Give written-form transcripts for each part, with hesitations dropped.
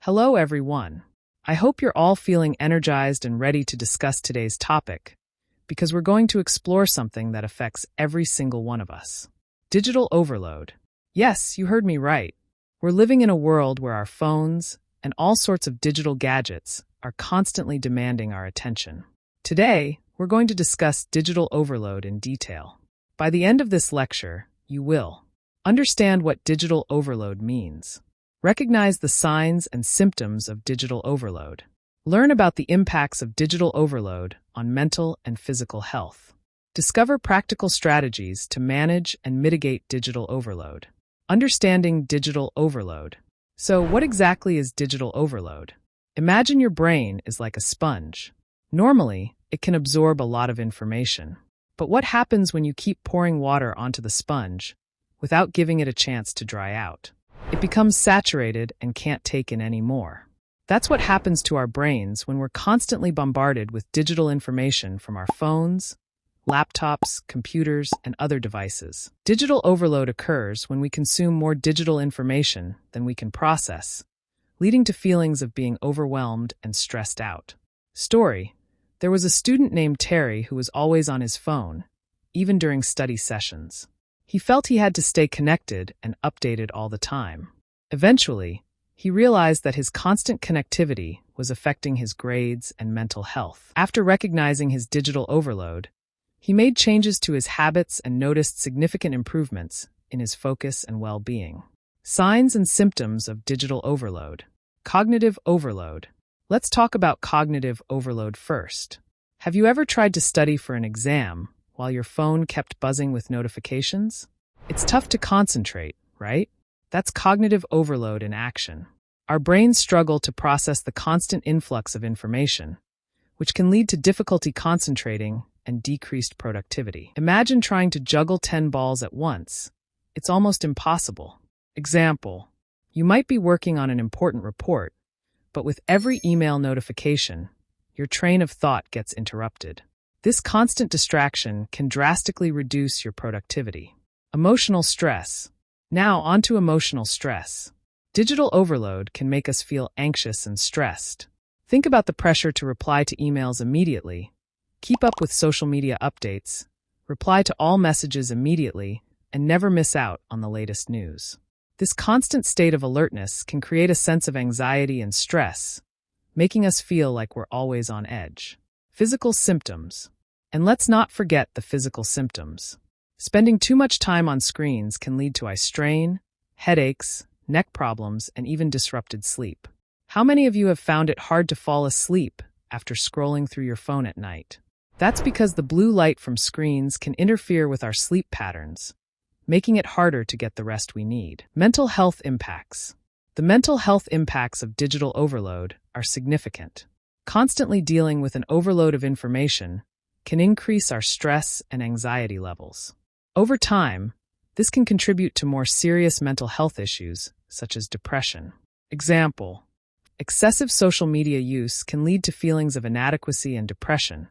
Hello, everyone. I hope you're all feeling energized and ready to discuss today's topic, because we're going to explore something that affects every single one of us. Digital overload. Yes, you heard me right. We're living in a world where our phones and all sorts of digital gadgets are constantly demanding our attention. Today, we're going to discuss digital overload in detail. By the end of this lecture, you will understand what digital overload means, recognize the signs and symptoms of digital overload, learn about the impacts of digital overload on mental and physical health, discover practical strategies to manage and mitigate digital overload. Understanding digital overload. So, what exactly is digital overload? Imagine your brain is like a sponge. Normally, it can absorb a lot of information. But what happens when you keep pouring water onto the sponge without giving it a chance to dry out? It becomes saturated and can't take in any more. That's what happens to our brains when we're constantly bombarded with digital information from our phones, laptops, computers, and other devices. Digital overload occurs when we consume more digital information than we can process, leading to feelings of being overwhelmed and stressed out. Story: there was a student named Terry who was always on his phone, even during study sessions. He felt he had to stay connected and updated all the time. Eventually, he realized that his constant connectivity was affecting his grades and mental health. After recognizing his digital overload, he made changes to his habits and noticed significant improvements in his focus and well-being. Signs and symptoms of digital overload. Cognitive overload. Let's talk about cognitive overload first. Have you ever tried to study for an exam while your phone kept buzzing with notifications? It's tough to concentrate, right? That's cognitive overload in action. Our brains struggle to process the constant influx of information, which can lead to difficulty concentrating and decreased productivity. Imagine trying to juggle 10 balls at once. It's almost impossible. Example: you might be working on an important report, but with every email notification, your train of thought gets interrupted. This constant distraction can drastically reduce your productivity. Emotional stress. Now, onto emotional stress. Digital overload can make us feel anxious and stressed. Think about the pressure to reply to emails immediately, keep up with social media updates, reply to all messages immediately, and never miss out on the latest news. This constant state of alertness can create a sense of anxiety and stress, making us feel like we're always on edge. Physical symptoms. And let's not forget the physical symptoms. Spending too much time on screens can lead to eye strain, headaches, neck problems, and even disrupted sleep. How many of you have found it hard to fall asleep after scrolling through your phone at night? That's because the blue light from screens can interfere with our sleep patterns, making it harder to get the rest we need. Mental health impacts. The mental health impacts of digital overload are significant. Constantly dealing with an overload of information can increase our stress and anxiety levels. Over time, this can contribute to more serious mental health issues, such as depression. Example: excessive social media use can lead to feelings of inadequacy and depression,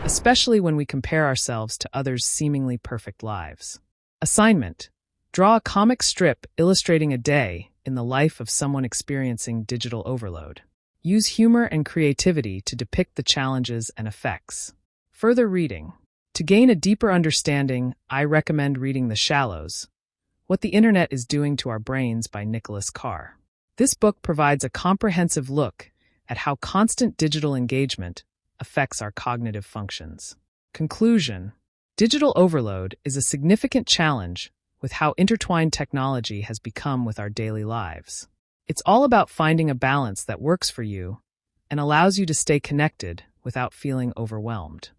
especially when we compare ourselves to others' seemingly perfect lives. Assignment: draw a comic strip illustrating a day in the life of someone experiencing digital overload. Use humor and creativity to depict the challenges and effects. Further reading. To gain a deeper understanding, I recommend reading The Shallows: What the Internet is Doing to Our Brains by Nicholas Carr. This book provides a comprehensive look at how constant digital engagement affects our cognitive functions. Conclusion: digital overload is a significant challenge with how intertwined technology has become with our daily lives. It's all about finding a balance that works for you and allows you to stay connected without feeling overwhelmed.